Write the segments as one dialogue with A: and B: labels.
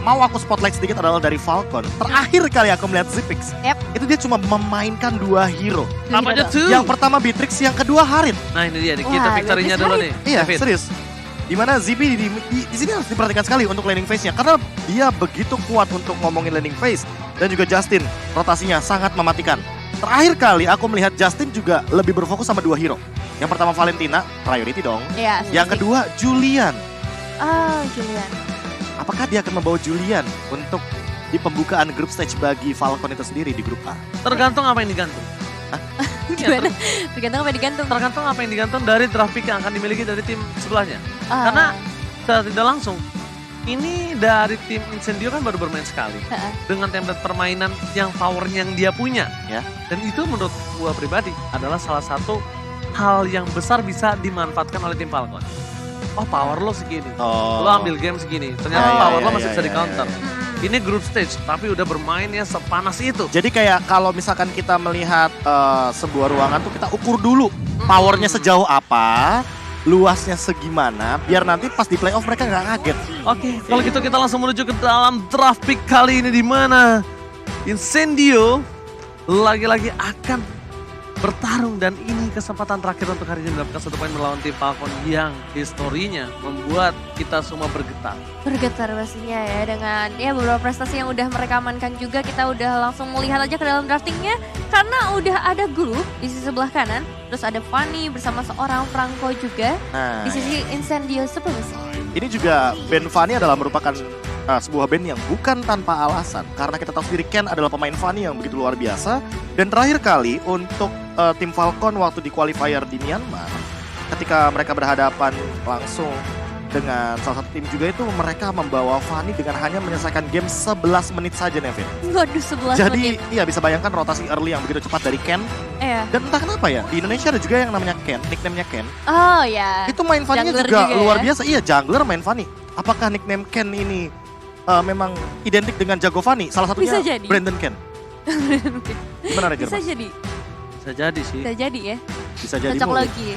A: mau aku spotlight sedikit adalah dari Falcon. Terakhir kali aku melihat Zipix, itu dia cuma memainkan 2 hero.
B: Apa aja tuh?
A: Yang pertama Beatrix, yang kedua Harit.
B: Nah ini dia, kita victory-nya dulu nih.
A: Iya,
B: David.
A: serius. Dimana Zippy di sini harus diperhatikan sekali untuk laning phase-nya. Karena dia begitu kuat untuk ngomongin laning phase. Dan juga Justin, rotasinya sangat mematikan. Terakhir kali aku melihat Justin juga lebih berfokus sama 2 hero. Yang pertama Valentina, priority dong.
C: Iya.
A: Yang kedua Julian.
C: Oh, Julian.
A: Apakah dia akan membawa Julian untuk di pembukaan grup stage bagi Falcon itu sendiri di grup A?
B: Tergantung apa yang digantung.
C: Gimana? Tergantung apa yang digantung.
B: Tergantung apa yang digantung dari draft pick yang akan dimiliki dari tim sebelahnya. Karena secara tidak langsung, ini dari tim Incendio kan baru bermain sekali. Dengan template permainan yang powernya yang dia punya.
A: Ya.
B: Dan itu menurut gua pribadi adalah salah satu hal yang besar bisa dimanfaatkan oleh tim Falcon. Oh power lo segini, lo ambil game segini, ternyata power lo masih bisa di counter. Ini group stage, tapi udah bermainnya sepanas itu.
A: Jadi kayak kalau misalkan kita melihat sebuah ruangan tuh kita ukur dulu powernya sejauh apa, luasnya segimana, biar nanti pas di playoff mereka nggak kaget.
B: Oke, kalau gitu kita langsung menuju ke dalam draft pick kali ini di mana Incendio lagi-lagi akan bertarung dan ini kesempatan terakhir untuk hari ini mendapatkan 1 poin melawan tim Falcon yang historinya membuat kita semua bergetar.
C: Bergetar pastinya ya dengan ya beberapa prestasi yang udah mereka amankan juga. Kita udah langsung melihat aja ke dalam draftingnya karena udah ada grup di sisi sebelah kanan. Terus ada Fanny bersama seorang Franco juga di sisi Incendio Supremacy.
A: Ini juga band Fanny adalah merupakan sebuah band yang bukan tanpa alasan. Karena kita tahu sendiri Ken adalah pemain Fanny yang begitu luar biasa. Dan terakhir kali untuk tim Falcon waktu di qualifier di Myanmar, ketika mereka berhadapan langsung dengan salah satu tim juga itu mereka membawa Fanny dengan hanya menyelesaikan game 11 menit saja Nevin.
C: Waduh 11
A: Jadi
C: menit.
A: iya bisa bayangkan rotasi early yang begitu cepat dari Ken.
C: Iya.
A: Dan entah kenapa ya, di Indonesia ada juga yang namanya Ken, nickname-nya Ken.
C: Oh ya.
A: Itu main Fanny-nya juga luar biasa. Iya, jungler main Fanny. Apakah nickname Ken ini memang identik dengan jago Fanny? Salah satunya
C: Bisa jadi.
A: Brandon Ken. Gimana Reger?
C: Bisa jadi.
B: Bisa jadi sih.
C: Bisa jadi ya.
A: Bisa jadi
C: Cocok
A: mulai.
C: lagi.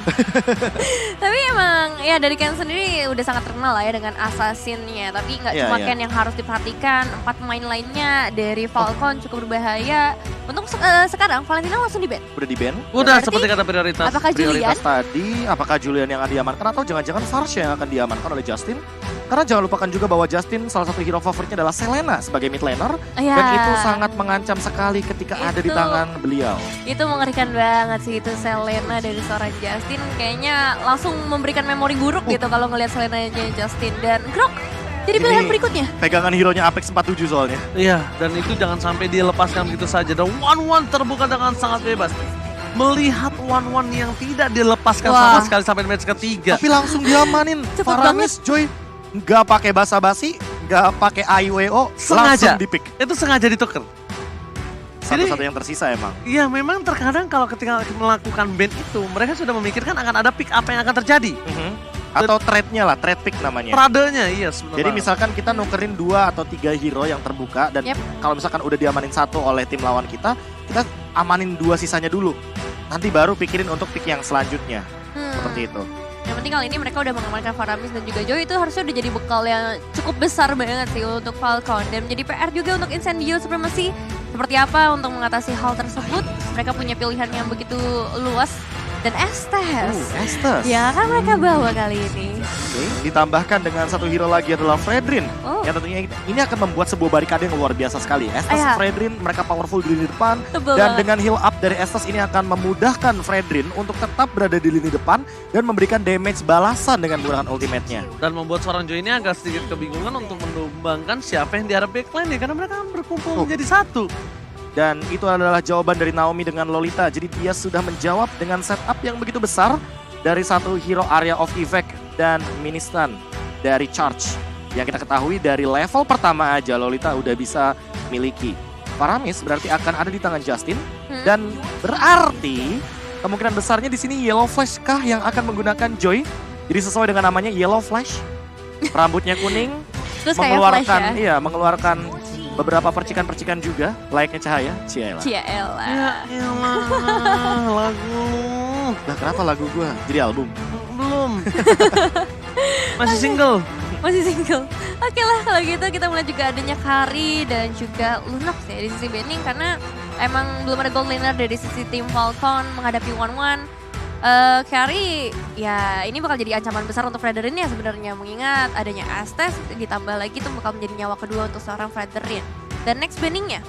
C: Tapi emang ya dari Ken sendiri udah sangat terkenal lah ya dengan assassin-nya. Tapi nggak cuma Ken yang harus diperhatikan. 4 pemain lainnya dari Falcon cukup berbahaya. Untuk sekarang Valentina langsung di ban.
A: Udah di ban?
B: Udah
C: Berarti,
B: seperti kata prioritas.
C: Apakah Julian?
A: Prioritas tadi, apakah Julian yang akan diamankan atau jangan-jangan Farsha yang akan diamankan oleh Justin? Karena jangan lupakan juga bahwa Justin salah satu hero favoritnya adalah Selena sebagai mid laner. Dan itu sangat mengancam sekali ketika ada di tangan beliau.
C: Itu mengerikan banget sih itu Selena dari seorang Justin. Kayaknya langsung memberikan memori buruk gitu kalau ngelihat Selenanya Justin. Dan Grok jadi pilihan berikutnya.
A: Pegangan hero-nya Apex 47 soalnya.
B: Iya, dan itu jangan sampai dilepaskan begitu saja. Dan 1-1 terbuka dengan sangat bebas. Melihat 1-1 yang tidak dilepaskan sama sekali sampai match ketiga.
A: Tapi langsung diamanin. Faramis Joy nggak pakai basa-basi, nggak pakai IWO, langsung di pick.
B: Itu sengaja ditukar.
A: Satu-satu yang tersisa emang.
B: Iya, memang terkadang kalau ketika melakukan band itu, mereka sudah memikirkan akan ada pick apa yang akan terjadi.
A: Atau trade-nya lah, trade pick namanya.
B: Pradenya, iya sebenarnya.
A: Jadi misalkan kita nukerin 2 atau 3 hero yang terbuka dan kalau misalkan udah diamanin 1 oleh tim lawan kita amanin 2 sisanya dulu. Nanti baru pikirin untuk pick yang selanjutnya. Seperti itu.
C: Yang penting kali ini mereka udah mengamankan Faramis dan juga Joy, itu harusnya udah jadi bekal yang cukup besar banget sih untuk Falcon. Dan menjadi PR juga untuk Incendio Supremacy. Seperti apa untuk mengatasi hal tersebut. Mereka punya pilihan yang begitu luas. Dan Estes.
A: Estes.
C: Ya kan mereka bawa kali ini.
A: Oke, ditambahkan dengan 1 hero lagi adalah Fredrin. Yang tentunya ini akan membuat sebuah barikade yang luar biasa sekali. Estes, Fredrin, mereka powerful di lini depan. Dan dengan heal up dari Estes ini akan memudahkan Fredrin untuk tetap berada di lini depan dan memberikan damage balasan dengan menggunakan ultimate-nya.
B: Dan membuat seorang Joy ini agak sedikit kebingungan untuk menumbangkan siapa yang diarah backline ya. Karena mereka berkumpul menjadi satu.
A: Dan itu adalah jawaban dari Naomi dengan Lolita. Jadi dia sudah menjawab dengan setup yang begitu besar dari 1 hero area of effect dan mini stun dari charge. Yang kita ketahui dari level pertama aja Lolita udah bisa miliki. Faramis berarti akan ada di tangan Justin. Dan berarti kemungkinan besarnya di sini Yellow Flash kah yang akan menggunakan Joy. Jadi sesuai dengan namanya Yellow Flash. Rambutnya kuning.
C: Terus
A: mengeluarkan
C: kayak Flash ya?
A: mengeluarkan beberapa percikan-percikan juga, layaknya cahaya. Ciela.
C: Ya
B: elah, lagu.
A: Lah kenapa lagu gua jadi album?
B: Belum. Masih single.
C: Masih single. Oke lah kalau gitu kita mulai juga adanya Kari dan juga Lunox ya di sisi Benning karena emang belum ada gold laner dari sisi tim Falcon menghadapi One. Kari ya ini bakal jadi ancaman besar untuk Fredrin ya sebenarnya mengingat adanya Estes ditambah lagi itu bakal menjadi nyawa kedua untuk seorang Fredrin. Dan next Benningnya,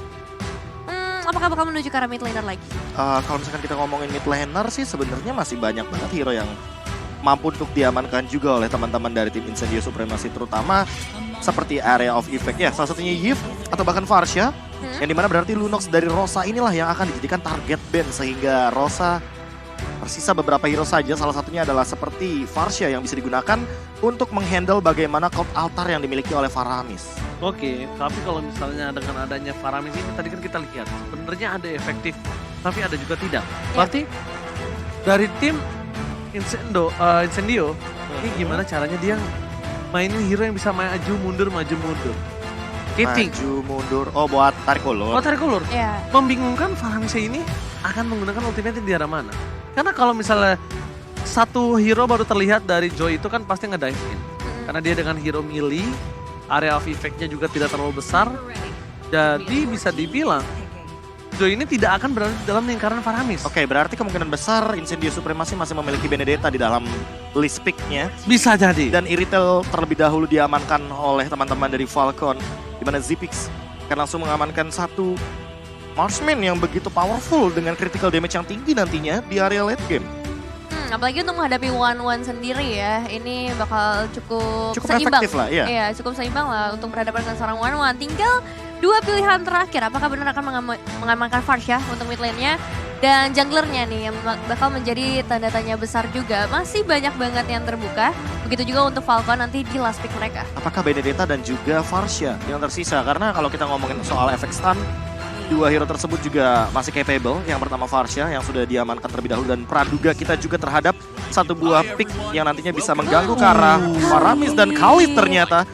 C: apakah bakal menuju ke arah mid laner lagi?
A: Kalau misalkan kita ngomongin mid laner sih sebenarnya masih banyak banget hero yang mampu untuk diamankan juga oleh teman-teman dari tim Incendio Supremacy, terutama seperti Area of Effect ya, salah satunya Yves atau bahkan Varsha, yang dimana berarti Lunox dari Rosa inilah yang akan dijadikan target ban sehingga Rosa tersisa beberapa hero saja, salah satunya adalah seperti Varsha yang bisa digunakan untuk menghandle bagaimana cult altar yang dimiliki oleh Faramis.
B: Oke, tapi kalau misalnya dengan adanya Faramis ini tadi kan kita lihat sebenarnya ada efektif, tapi ada juga tidak. Berarti dari tim Incendio, ini gimana caranya dia mainin hero yang bisa maju mundur. Kiting.
A: Maju mundur, oh buat tarik ulur.
B: Oh tarik ulur.
C: Iya.
B: Membingungkan Faramis ini akan menggunakan ultimate di arah mana? Karena kalau misalnya satu hero baru terlihat dari Joy itu kan pasti nge-dive in. Karena dia dengan hero melee, area of effect-nya juga tidak terlalu besar. Jadi bisa dibilang Joy ini tidak akan berada di dalam lingkaran Faramis.
A: Oke, berarti kemungkinan besar Incendio Supremacy masih memiliki Benedetta di dalam list pick-nya.
B: Bisa jadi.
A: Dan Iritel terlebih dahulu diamankan oleh teman-teman dari Falcon, di mana Zipix akan langsung mengamankan satu Marksman yang begitu powerful dengan critical damage yang tinggi nantinya di area late game.
C: Apalagi untuk menghadapi One sendiri ya, ini bakal cukup seimbang.
A: Efektif lah, iya.
C: Iya, cukup seimbang lah untuk berhadapan dengan seorang One. Tinggal dua pilihan terakhir, apakah benar akan mengamankan Varsha untuk mid lane-nya dan junglernya nih yang bakal menjadi tanda tanya besar juga. Masih banyak banget yang terbuka. Begitu juga untuk Falcon nanti di last pick mereka.
A: Apakah Benedetta dan juga Varsha yang tersisa? Karena kalau kita ngomongin soal efek stun, dua hero tersebut juga masih capable. Yang pertama Varsha yang sudah diamankan terlebih dahulu dan praduga kita juga terhadap satu buah pick yang nantinya bisa mengganggu ke arah Faramis dan Khalid ternyata.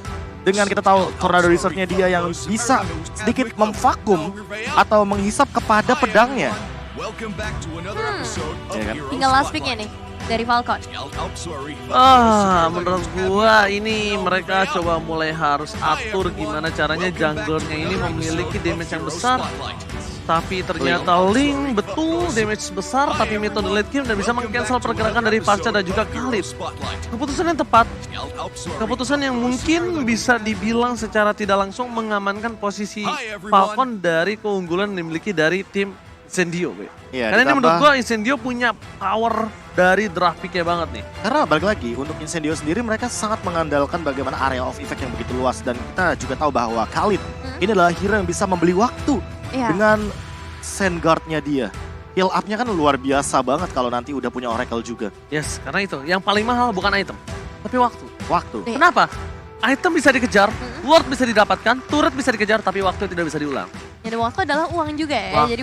A: Dengan kita tahu tornado research-nya dia yang bisa sedikit memvakum atau menghisap kepada pedangnya. Ya kan?
C: Tinggal last pick-nya nih dari Falcon.
B: Menurut gua ini mereka coba mulai harus atur gimana caranya junglernya ini memiliki damage yang besar. Tapi ternyata Ling betul damage besar tapi metode late game dan bisa meng-cancel pergerakan dari Varsha dan juga Khalid. Keputusan yang tepat, keputusan yang mungkin bisa dibilang secara tidak langsung mengamankan posisi Falcon dari keunggulan yang dimiliki dari tim Incendio.
A: Ya,
B: karena ini menurut gua Incendio punya power dari draft pick-nya banget nih.
A: Karena balik lagi untuk Incendio sendiri mereka sangat mengandalkan bagaimana area of effect yang begitu luas. Dan kita juga tahu bahwa Khalid ini adalah hero yang bisa membeli waktu. Dengan Sandguard-nya dia. Heal up-nya kan luar biasa banget kalau nanti udah punya Oracle juga.
B: Yes, karena itu. Yang paling mahal bukan item, tapi waktu.
A: Waktu.
B: Kenapa? Item bisa dikejar, Lord bisa didapatkan, turret bisa dikejar, tapi waktu tidak bisa diulang.
C: Jadi waktu adalah uang juga ya, jadi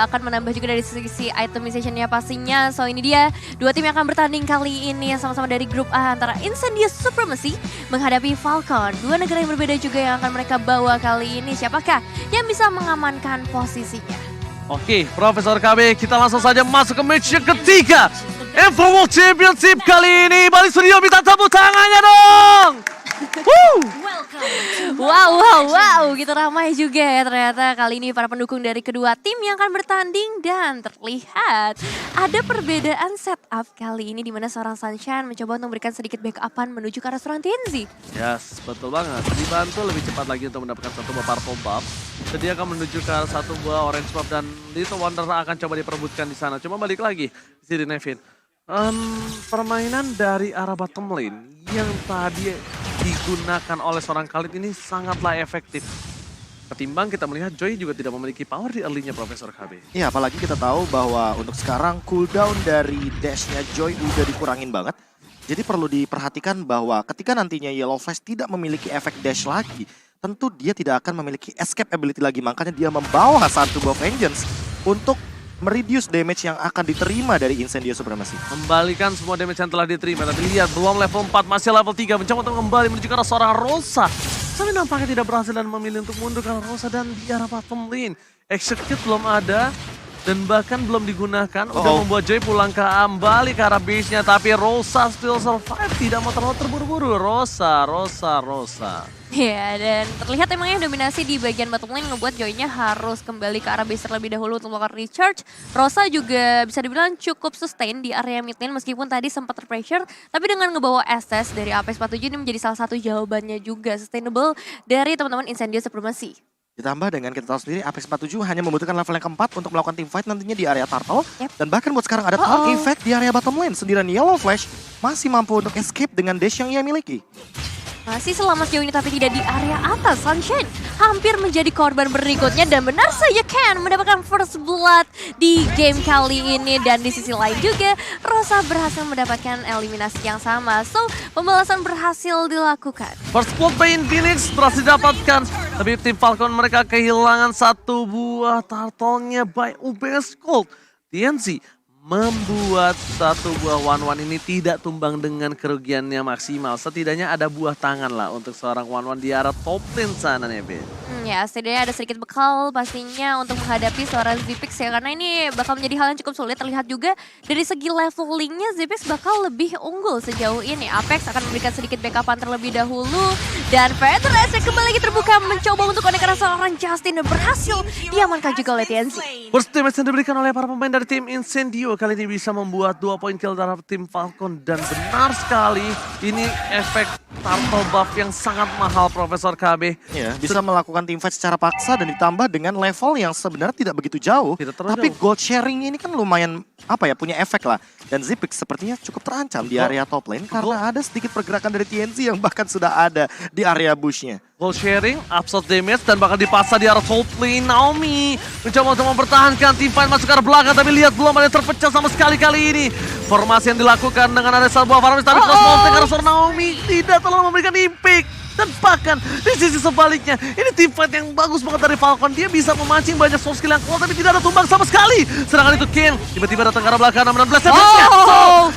C: akan menambah juga dari sisi itemization-nya pastinya. So ini dia dua tim yang akan bertanding kali ini sama-sama dari grup A antara Incendio Supremacy menghadapi Falcon. Dua negara yang berbeda juga yang akan mereka bawa kali ini. Siapakah yang bisa mengamankan posisinya?
B: Oke, Profesor KB, kita langsung saja masuk ke match yang ketiga. Info World Championship kali ini, balik studio minta tepuk tangannya dong!
C: Wow, gitu ramai juga ya ternyata kali ini para pendukung dari kedua tim yang akan bertanding dan terlihat ada perbedaan setup kali ini di mana seorang Sunshine mencoba untuk memberikan sedikit backupan menuju ke arah seorang Tenzi.
B: Yes, betul banget. Dibantu lebih cepat lagi untuk mendapatkan satu buah purple buff. Jadi akan menuju ke satu buah orange buff dan Little Wonder akan coba diperebutkan di sana. Cuma balik lagi di sini Nevin. Permainan dari arah bottom lane yang tadi digunakan oleh seorang Khalid ini sangatlah efektif. Ketimbang kita melihat Joy juga tidak memiliki power di early-nya Profesor KB.
A: Iya, apalagi kita tahu bahwa untuk sekarang cooldown dari dash-nya Joy udah dikurangin banget. Jadi perlu diperhatikan bahwa ketika nantinya Yellow Flash tidak memiliki efek dash lagi, tentu dia tidak akan memiliki escape ability lagi. Makanya dia membawa satu buff Vengeance untuk mereduce damage yang akan diterima dari Incendio Supremacy.
B: Membalikan semua damage yang telah diterima. Tapi lihat belum level 4, masih level 3. Mencoba untuk kembali menuju ke arah seorang Rosa. Tapi nampaknya tidak berhasil dan memilih untuk mundur ke arah Rosa dan di arah bottom lane. Execute belum ada. dan bahkan belum digunakan. Udah membuat Joy pulang kembali ke arah base-nya, tapi Rosa still survive. Tidak mau terlalu terburu-buru. Rosa.
C: Ya, dan terlihat emangnya dominasi di bagian bottom lane ngebuat Joy-nya harus kembali ke arah base terlebih dahulu untuk melakukan recharge. Rosa juga bisa dibilang cukup sustain di area mid lane meskipun tadi sempat terpressure, tapi dengan ngebawa SS dari Apex 47 ini menjadi salah satu jawabannya juga sustainable dari teman-teman Incendio Supremacy.
A: Ditambah dengan kita tahu sendiri Apex 47 hanya membutuhkan level yang keempat untuk melakukan team fight nantinya di area turtle. Dan bahkan buat sekarang ada turtle effect di area bottom lane. Sendirian Yellow Flash masih mampu untuk escape dengan dash yang ia miliki.
C: Masih selamat sejauh ini tapi tidak di area atas. Sunshine hampir menjadi korban berikutnya dan benar saja Ken mendapatkan first blood di game kali ini. Dan di sisi lain juga Rosa berhasil mendapatkan eliminasi yang sama. So pembalasan berhasil dilakukan.
B: First blood by Phoenix berhasil didapatkan. Tapi tim Falcon mereka kehilangan satu buah turtle-nya by UBS Gold. TNC membuat satu buah 1-1 ini tidak tumbang dengan kerugiannya maksimal. Setidaknya ada buah tangan lah untuk seorang 1-1 di arah top lane sana nih, Be.
C: Ya, setidaknya ada sedikit bekal pastinya untuk menghadapi seorang Zipix ya. Karena ini bakal menjadi hal yang cukup sulit. Terlihat juga dari segi levelingnya Zipix bakal lebih unggul sejauh ini. Apex akan memberikan sedikit backupan terlebih dahulu. Dan Federer kembali lagi terbuka mencoba untuk connect karena seorang Justin dan berhasil diamankan juga oleh TNC.
B: First damage yang diberikan oleh para pemain dari tim Incendio kali ini bisa membuat 2 poin kill terhadap tim Falcon. Dan benar sekali ini efek turtle buff yang sangat mahal Profesor KB.
A: Ya, bisa melakukan teamfight secara paksa dan ditambah dengan level yang sebenarnya tidak begitu jauh. Tapi gold sharing ini kan lumayan punya efek lah. Dan Zipix sepertinya cukup terancam di area top lane karena ada sedikit pergerakan dari TNC yang bahkan sudah ada di area bushnya.
B: Gold sharing, absorb damage dan bahkan dipaksa di arah top lane. Naomi mencoba untuk mempertahankan tim fight masuk ke arah belakang, tapi lihat belum ada yang terpecah sama sekali kali ini. Formasi yang dilakukan dengan ada sebuah Faramis tapi cross mountain karena seorang Naomi tidak terlalu memberikan impact. Dan bahkan di sisi sebaliknya, ini tim fight yang bagus banget dari Falcon. Dia bisa memancing banyak soft skill yang kuat tapi tidak ada tumbang sama sekali. Serangan itu Ken tiba-tiba datang ke arah belakang 16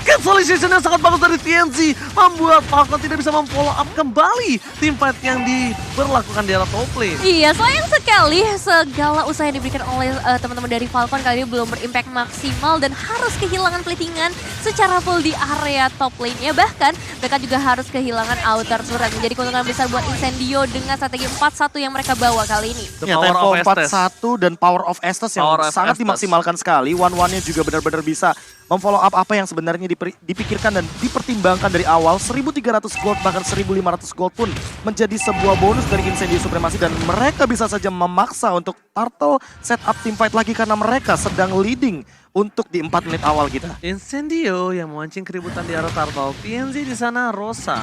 B: cancellation yang sangat bagus dari TNC membuat Falcon tidak bisa memfollow up kembali tim fight yang diberlakukan di arah top lane.
C: Iya, sayang sekali segala usaha yang diberikan oleh teman-teman dari Falcon kali ini belum berimpact maksimal dan harus kehilangan platingan secara full di area top lane-nya. Bahkan mereka juga harus kehilangan outer turret. Menjadi keuntungan besar buat Incendio dengan strategi 4-1 yang mereka bawa kali ini.
A: Ya, tempo 4-1 dan Power of Estes yang sangat dimaksimalkan sekali. One-one-nya juga benar-benar bisa memfollow up apa yang sebenarnya dipikirkan dan dipertimbangkan dari awal. 1.300 gold bahkan 1.500 gold pun menjadi sebuah bonus dari Incendio Supremacy. Dan mereka bisa saja memaksa untuk Turtle setup team fight lagi karena mereka sedang leading untuk di 4 menit awal kita.
B: Incendio yang memancing keributan di arah Turtle. PNZ di sana Rosa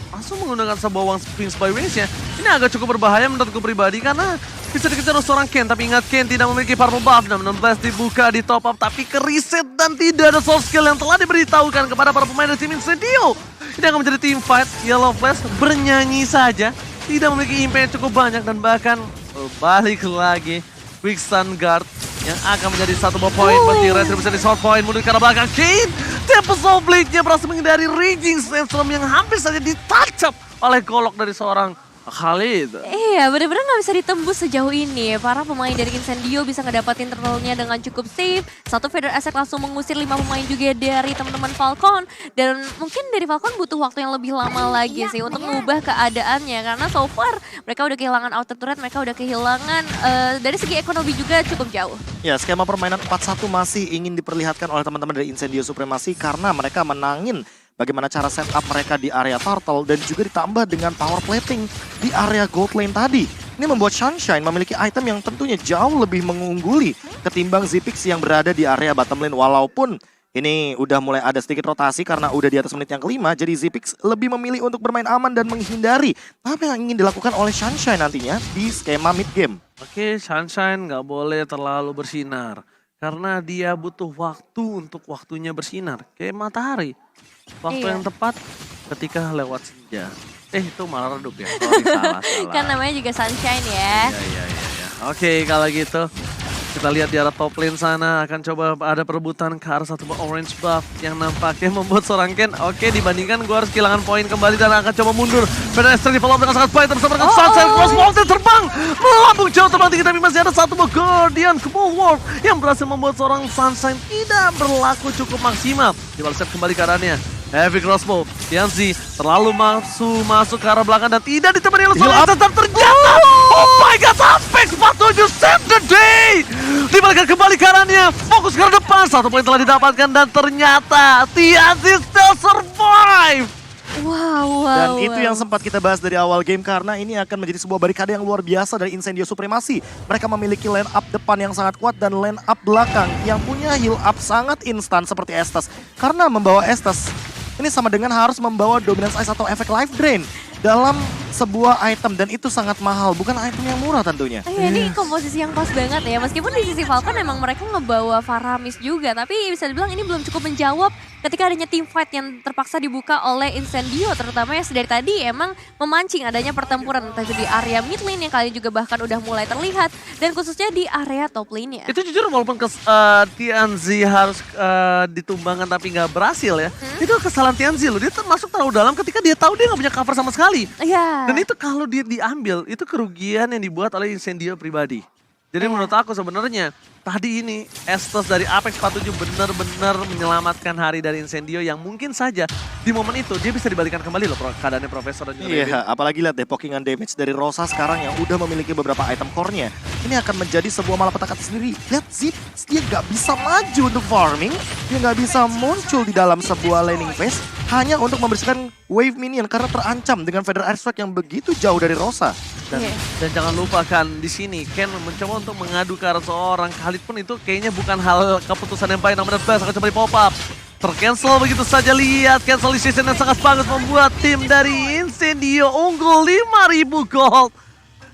B: langsung menggunakan sebuah One Spring Spy Wings-nya. Ini agak cukup berbahaya menurutku pribadi karena bisa dikejar oleh seorang Ken. Tapi ingat Ken tidak memiliki purple buff. Dan 16 dibuka di top up tapi kereset dan tidak ada soft skill yang telah diberitahukan kepada para pemain dari tim Incendio. Ini akan menjadi team fight. Yellow Flash bernyanyi saja. Tidak memiliki impact yang cukup banyak dan bahkan balik lagi Quick Stun Guard yang akan menjadi satu poin bagi Retribution di short point mundur ke arah belakang. Kane, Tempest of Blade-nya berhasil menghindari Raging Sandstorm yang hampir saja ditacap oleh golok dari seorang Khalid.
C: Iya, benar-benar nggak bisa ditembus sejauh ini. Para pemain dari Incendio bisa ngedapatin turtle-nya dengan cukup safe. Satu Feather Asset langsung mengusir 5 pemain juga dari teman-teman Falcon. Dan mungkin dari Falcon butuh waktu yang lebih lama lagi sih untuk mengubah keadaannya. Karena so far mereka udah kehilangan outer turret, mereka udah kehilangan dari segi ekonomi juga cukup jauh.
A: Ya, skema permainan 4-1 masih ingin diperlihatkan oleh teman-teman dari Incendio Supremacy karena mereka menangin bagaimana cara setup mereka di area turtle dan juga ditambah dengan power plating di area gold lane tadi. Ini membuat Sunshine memiliki item yang tentunya jauh lebih mengungguli ketimbang Zipix yang berada di area bottom lane. Walaupun ini udah mulai ada sedikit rotasi karena udah di atas menit yang kelima, jadi Zipix lebih memilih untuk bermain aman dan menghindari apa yang ingin dilakukan oleh Sunshine nantinya di skema mid game.
B: Oke, Sunshine nggak boleh terlalu bersinar karena dia butuh waktu untuk waktunya bersinar kayak matahari. Waktu yang tepat ketika lewat senja. Itu malah redup ya. Salah.
C: Kan namanya juga Sunshine ya.
B: Iya. Oke, kalau gitu kita lihat di arah top lane sana akan coba ada perebutan ke arah satu orange buff yang nampaknya membuat seorang Ken. Oke, dibandingkan gue harus kehilangan poin kembali dan akan coba mundur. Pedestrian di follow up dengan sangat baik bersama dengan Sunshine Cross Mountain terbang melambung jauh terbang tinggi, tapi masih ada satu buah Guardian Bulwark yang berhasil membuat seorang Sunshine tidak berlaku cukup maksimal. Dibalaskan kembali keadaannya. Heavy crossbow, Tianzi terlalu masuk ke arah belakang dan tidak ditemani oleh seorang Estes dan ternyata oh my god, Apex 47 save the day. Dibalikkan kembali karannya, fokus ke arah depan, 1 poin telah didapatkan dan ternyata Tianzi still survive.
C: Wow.
A: Dan itu yang sempat kita bahas dari awal game karena ini akan menjadi sebuah barikade yang luar biasa dari Incendio Supremacy. Mereka memiliki line up depan yang sangat kuat dan line up belakang yang punya heal up sangat instan seperti Estes. Karena membawa Estes ini sama dengan harus membawa Dominance Ice atau efek Life Drain dalam sebuah item dan itu sangat mahal, bukan item yang murah tentunya.
C: Ini komposisi yang pas banget ya, meskipun di sisi Falcon emang mereka ngebawa Faramis juga, tapi bisa dibilang ini belum cukup menjawab ketika adanya team fight yang terpaksa dibuka oleh Incendio, terutama yang dari tadi emang memancing adanya pertempuran entah itu di area mid lane yang kali juga bahkan udah mulai terlihat, dan khususnya di area top lane-nya.
B: Itu jujur walaupun Tianzi harus ditumbangkan tapi nggak berhasil ya. Itu kesalahan Tianzi loh, dia masuk terlalu dalam ketika dia tahu dia nggak punya cover sama sekali.
C: Iya.
B: Dan itu kalau dia diambil, itu kerugian yang dibuat oleh Incendio pribadi. Jadi menurut aku sebenarnya tadi ini Estes dari Apex 47 benar-benar menyelamatkan hari dari Incendio yang mungkin saja di momen itu dia bisa dibalikan kembali loh keadaannya Profesor dan juga David.
A: Iya, apalagi lihat deh pokingan damage dari Rosa sekarang yang udah memiliki beberapa item core-nya. Ini akan menjadi sebuah malapetaka sendiri. Lihat Zip, dia nggak bisa maju untuk farming, dia nggak bisa muncul di dalam sebuah laning phase hanya untuk membersihkan wave minion karena terancam dengan Feather Airstrike yang begitu jauh dari Rosa.
B: Dan jangan lupakan di sini Ken mencoba untuk mengadu ke arah seorang Khalid pun itu kayaknya bukan hal keputusan yang baik, namun Bas akan coba di pop up. Tercancel begitu saja, lihat cancellation yang sangat bagus membuat tim dari Incendio unggul 5.000 gold.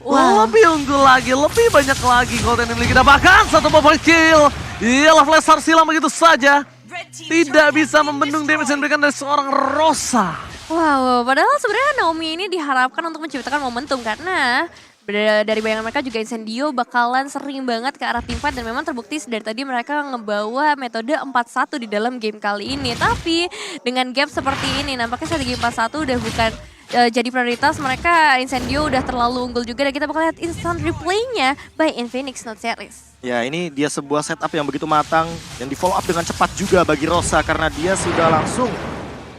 C: Wow.
B: Lebih unggul lagi, lebih banyak lagi gold yang dimiliki. Dan bahkan satu point kill. Iyalah flash silang begitu saja. Tidak bisa membendung damage yang diberikan dari seorang Rosa.
C: Wow, padahal sebenarnya Naomi ini diharapkan untuk menciptakan momentum karena dari bayangan mereka juga Incendio bakalan sering banget ke arah teamfight dan memang terbukti dari tadi mereka ngebawa metode 4-1 di dalam game kali ini. Tapi dengan gap seperti ini nampaknya strategi 4-1 udah bukan jadi prioritas mereka. Incendio udah terlalu unggul juga dan kita bakal lihat instant replaynya by Infinix Note Series.
A: Ya, ini dia sebuah setup yang begitu matang yang di follow up dengan cepat juga bagi Rosa karena dia sudah langsung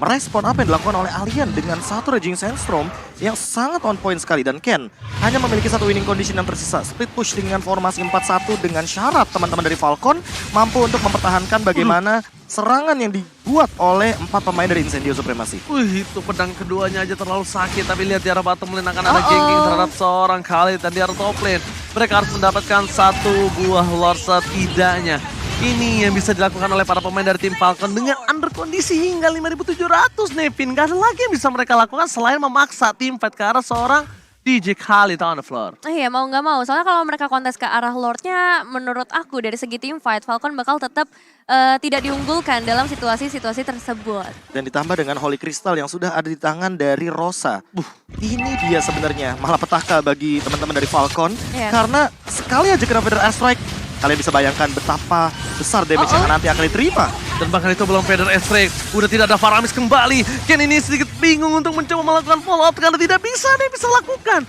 A: merespon apa yang dilakukan oleh Alien dengan satu Raging Sandstorm yang sangat on point sekali. Dan Ken hanya memiliki satu winning condition yang tersisa. Split push dengan formasi 4-1 dengan syarat teman-teman dari Falcon mampu untuk mempertahankan bagaimana serangan yang dibuat oleh 4 pemain dari Incendio Supremacy.
B: Itu pedang keduanya aja terlalu sakit. Tapi lihat di arah bottom lane akan ada ganking terhadap seorang Khalid. Dan di arah top lane mereka harus mendapatkan satu buah lord setidaknya. Ini yang bisa dilakukan oleh para pemain dari tim Falcon dengan under kondisi hingga 5.700 Nevin. Gak ada lagi yang bisa mereka lakukan selain memaksa tim fight ke arah seorang DJ Khalid on the floor.
C: Iya, mau nggak mau. Soalnya kalau mereka kontes ke arah Lordnya, menurut aku dari segi team fight, Falcon bakal tetap tidak diunggulkan dalam situasi-situasi tersebut.
A: Dan ditambah dengan Holy Crystal yang sudah ada di tangan dari Rosa. Ini dia sebenarnya malapetaka bagi teman-teman dari Falcon. Karena sekali aja kena Feather Airstrike, kalian bisa bayangkan betapa besar damage yang nanti akan diterima.
B: Dan bahkan itu belum Feather Airstrike, udah tidak ada Faramis kembali. Ken ini sedikit bingung untuk mencoba melakukan follow up karena tidak bisa, dia bisa lakukan.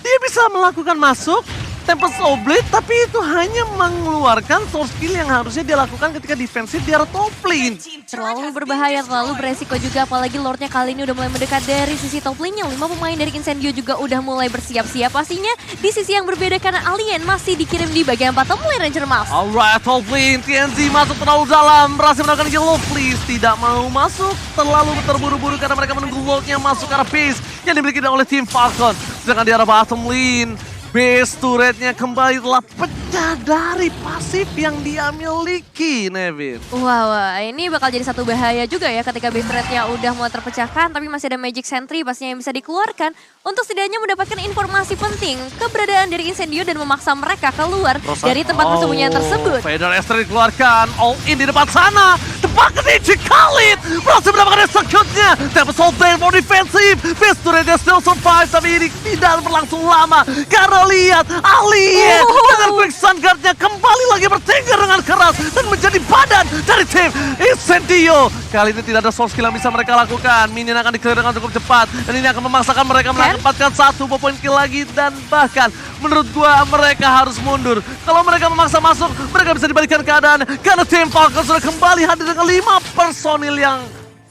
B: Dia bisa melakukan masuk, Tempest Oblate, tapi itu hanya mengeluarkan source skill yang harusnya dia lakukan ketika defensif di arah top lane.
C: Terlalu berbahaya, terlalu beresiko juga, apalagi Lordnya kali ini udah mulai mendekat dari sisi top lane-nya. 5 pemain dari Incendio juga udah mulai bersiap-siap pastinya di sisi yang berbeda karena Alien masih dikirim di bagian bottom lane Ranger Mouse.
B: Alright, top lane, TNZ masuk terlalu dalam, berhasil melakukan yellow please, tidak mau masuk, terlalu terburu-buru karena mereka menunggu Lordnya masuk ke arah base yang dimiliki oleh tim Falcon. Sedangkan di arah bottom lane, base turretnya kembali telah pecah dari pasif yang dia miliki, Nevin.
C: Wah, ini bakal jadi satu bahaya juga ya ketika base turretnya udah mulai terpecahkan, tapi masih ada Magic Sentry pastinya yang bisa dikeluarkan untuk setidaknya mendapatkan informasi penting keberadaan dari Incendio dan memaksa mereka keluar dari tempat persembunyian tersebut.
B: Feather Airstrike dikeluarkan, all in di depan sana, tepat ke DJ Khalid, berhasil mendapatkan execute-nya. Tempest Oblate for defensive, base turretnya still survive, tapi ini tidak berlangsung lama karena lihat Alien dengan quick sun guard-nya kembali lagi bertengger dengan keras dan menjadi badan dari tim Incendio. Kali ini tidak ada source skill yang bisa mereka lakukan. Minion akan di-clear dengan cukup cepat dan ini akan memaksakan mereka mendapatkan satu poin kill lagi dan bahkan menurut gua mereka harus mundur. Kalau mereka memaksa masuk, mereka bisa dibalikan keadaan. Karena tim Falcon sudah kembali hadir dengan 5 personil yang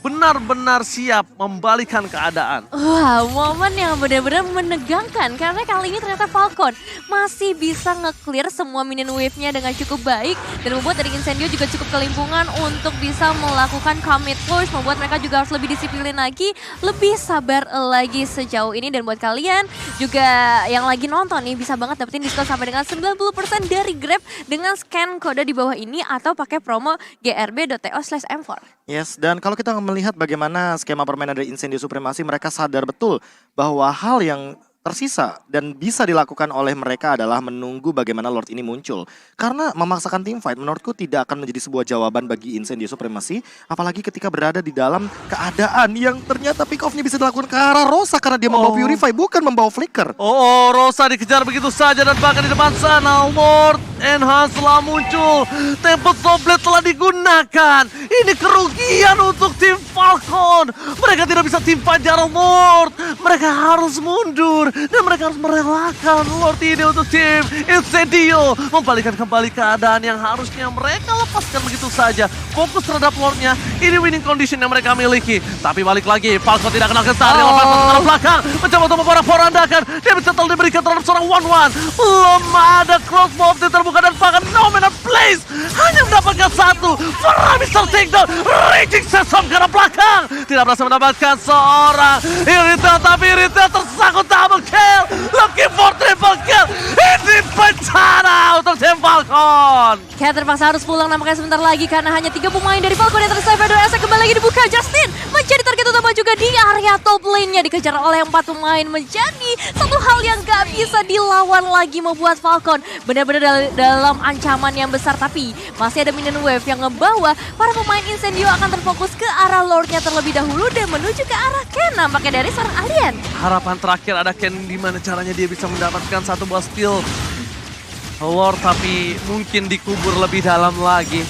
B: benar-benar siap membalikan keadaan.
C: Wah, momen yang benar-benar menegangkan karena kali ini ternyata Falcon masih bisa nge-clear semua minion wave-nya dengan cukup baik dan membuat dari Incendio juga cukup kelimpungan untuk bisa melakukan commit push, membuat mereka juga harus lebih disiplin lagi, lebih sabar lagi sejauh ini. Dan buat kalian juga yang lagi nonton nih bisa banget dapetin diskon sampai dengan 90% dari Grab dengan scan kode di bawah ini atau pakai promo grb.to/m4.
A: Yes, dan kalau kita melihat bagaimana skema permainan dari Incendio Supremacy, mereka sadar betul bahwa hal yang tersisa dan bisa dilakukan oleh mereka adalah menunggu bagaimana Lord ini muncul. Karena memaksakan team fight menurutku tidak akan menjadi sebuah jawaban bagi Incendio Supremacy, apalagi ketika berada di dalam keadaan yang ternyata pick off-nya bisa dilakukan ke arah Rosa karena dia membawa Purify bukan membawa Flicker.
B: Oh, Rosa dikejar begitu saja dan bahkan di depan sana Lord Enhance telah muncul. Temple Soblet telah digunakan. Ini kerugian untuk tim Falcon. Mereka tidak bisa tim fight jarang Lord. Mereka harus mundur dan mereka harus merelakan Lord ini untuk tim Incendio membalikan kembali keadaan yang harusnya mereka lepaskan begitu saja. Fokus terhadap Lordnya. Ini winning condition yang mereka miliki. Tapi balik lagi, Falcon tidak kenal kesal. Dia lepas ke arah belakang. Mencoba untuk memporak-porandakan. Dia mencetal diberikan terhadap seorang 1-1. Belum ada crossbow opsi terbuka dan bahkan Nomena Blaze hanya mendapatkan satu. Faramis tertakedown. Raging Sesam ke arah belakang. Tidak berhasil mendapatkan seorang Irritel, tapi Irritel tersangkut double kill. Looking for triple kill. Ini bencana untuk tim Falcon.
C: Cat terpaksa harus pulang nampaknya sebentar lagi karena hanya 3 pemain dari Falcon yang tersave. F2S kembali lagi dibuka. Justin menjadi target utama juga di area top lane-nya, dikejar oleh 4 pemain, menjadi satu hal yang gak bisa dilawan lagi, membuat Falcon benar-benar dalam ancaman yang besar. Tapi masih ada minion wave yang ngebawa para pemain Incendio akan terfokus ke arah Lord-nya terlebih dahulu dan menuju ke arah Ken nampaknya dari seorang alien.
B: Harapan terakhir ada Ken, di mana caranya dia bisa mendapatkan satu buah steal Lord, tapi mungkin dikubur lebih dalam lagi.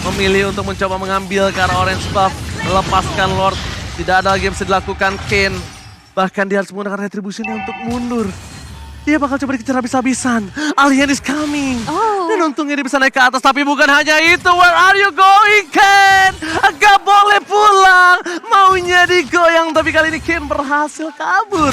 B: Memilih untuk mencoba mengambil ke arah orange buff, melepaskan Lord. Tidak ada lagi yang bisa dilakukan Ken. Bahkan dia harus menggunakan retribution-nya untuk mundur. Dia bakal coba dikejar habis-habisan. Alien is coming. Dan untungnya dia bisa naik ke atas. Tapi bukan hanya itu. Where are you going, Ken? Gak boleh pulang. Maunya digoyang. Tapi kali ini Ken berhasil kabur.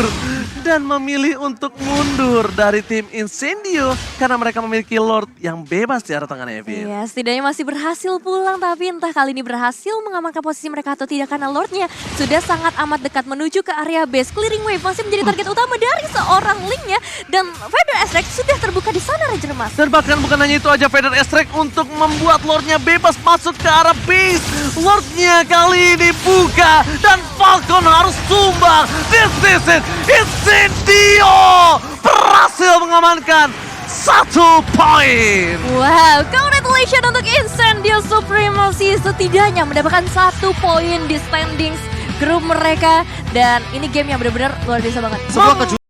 B: Dan memilih untuk mundur dari tim Incendio. Karena mereka memiliki Lord yang bebas di arah tangan Evil.
C: Iya, setidaknya masih berhasil pulang. Tapi entah kali ini berhasil mengamankan posisi mereka atau tidak. Karena Lordnya sudah sangat amat dekat menuju ke area base. Clearing Wave masih menjadi target utama dari seorang Link-nya. Dan Vader Estrek sudah terbuka di sana, Ranger Mas.
B: Dan bahkan bukan hanya itu aja, Vader Estrek untuk membuat Lordnya bebas masuk ke arah base. Lordnya kali ini buka dan Falcon harus tumbang. This is it, Incendio berhasil mengamankan 1 poin.
C: Wow, congratulations untuk Incendio Supremacy. Setidaknya mendapatkan 1 poin di standings grup mereka. Dan ini game yang benar-benar luar biasa banget.
A: Sebuah kejutan.